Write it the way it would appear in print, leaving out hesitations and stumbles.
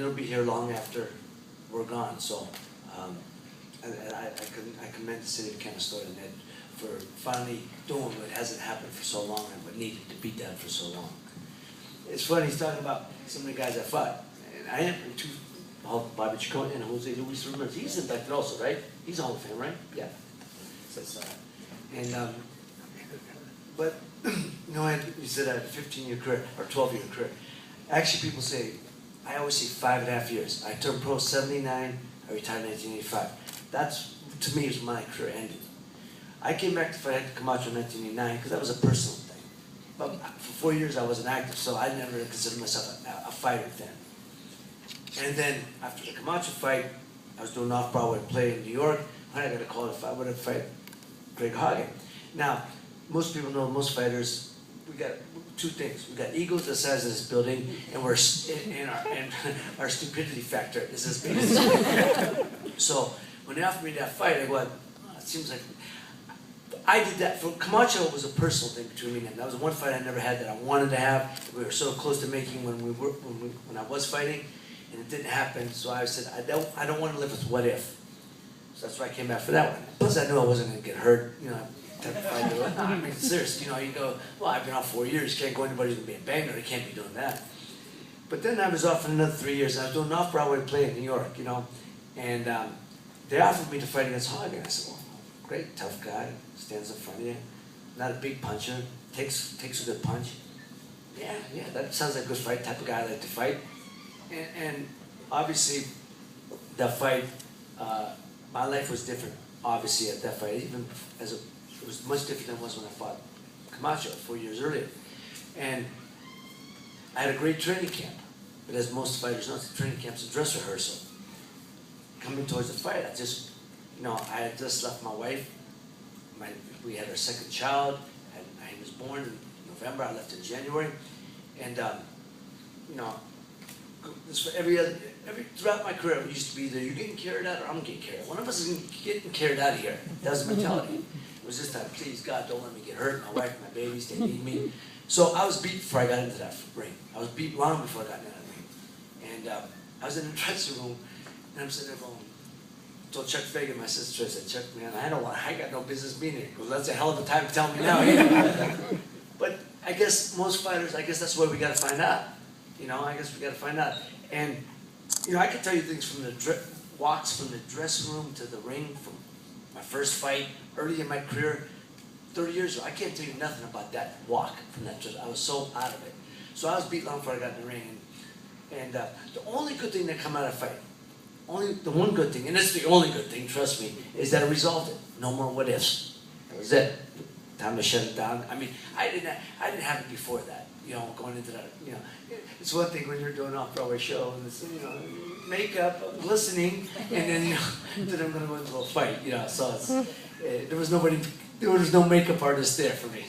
it'll be here long after we're gone. So I commend the city of Canastota and Ed for finally doing what hasn't happened for so long and what needed to be done for so long. It's funny, he's talking about some of the guys I fought. And I am two, Bobby Chacon and Jose Luis Ramirez. He's inducted also, right? He's a Hall of Fame, right? Yeah. So it's, but, you know, you said I had a 15-year career, or 12-year career. Actually, people say, I always say 5.5 years. I turned pro 79, I retired in 1985. That's, to me, is my career ended. I came back to fight Camacho in 1989 because that was a personal thing. But for 4 years I wasn't active, so I never considered myself a fighter then. And then after the Camacho fight, I was doing off-Broadway play in New York. I got a call if I would have fight Greg Hagen. Now, most people know most fighters, we got two things. We got egos the size of this building, and our stupidity factor is as big as this. So when they offered me that fight, I went, oh, it seems like I did that. For Camacho, it was a personal thing between me and him. That was one fight I never had that I wanted to have. We were so close to making when I was fighting, and it didn't happen. So I said, I don't want to live with what if. So that's why I came back for that one. Plus, I knew I wasn't going to get hurt. You know, type of fight. I mean, seriously, you know, you go, well, I've been out 4 years. You can't go anybody's going to be a banger. You can't be doing that. But then I was off for another 3 years. I was doing off-Broadway play in New York, you know, and they offered me to fight against Hagen. I said, well, great, tough guy, stands in front of you, not a big puncher, takes a good punch. Yeah, that sounds like a good fight, type of guy I like to fight. And obviously, that fight, my life was different, obviously, at that fight, even as it was much different than it was when I fought Camacho 4 years earlier. And I had a great training camp, but as most fighters know, the training camp's a dress rehearsal. Coming towards the fight, I had just left my wife. We had our second child, and he was born in November. I left in January, and throughout my career, it used to be either you're getting carried out or I'm getting carried out. One of us is getting carried out of here. That was the mentality. It was just that, please God, don't let me get hurt. My wife, my babies, they need me. So I was beat before I got into that ring. I was beat long before I got into that ring, and I was in the dressing room, and I'm sitting there going. Told Chuck Fagan, my sister, I said, Chuck, man, I got no business being here. He goes, that's a hell of a time to tell me now. But I guess most fighters, that's what we got to find out. You know, I guess we got to find out. And, you know, I can tell you things from the walks from the dressing room to the ring, from my first fight, early in my career, 30 years ago. I can't tell you nothing about that walk from that dress. I was so out of it. So I was beat long before I got in the ring. And the only good thing that come out of fight, the one good thing, and it's the only good thing, trust me, is that it resolved it. No more what ifs. That was it. Time to shut it down. I mean, I didn't have it before that. You know, going into that. You know, it's one thing when you're doing an off-Broadway show and it's, you know, makeup, listening, and then then I'm going to go into a fight. You know, so it's, there was no makeup artist there for me.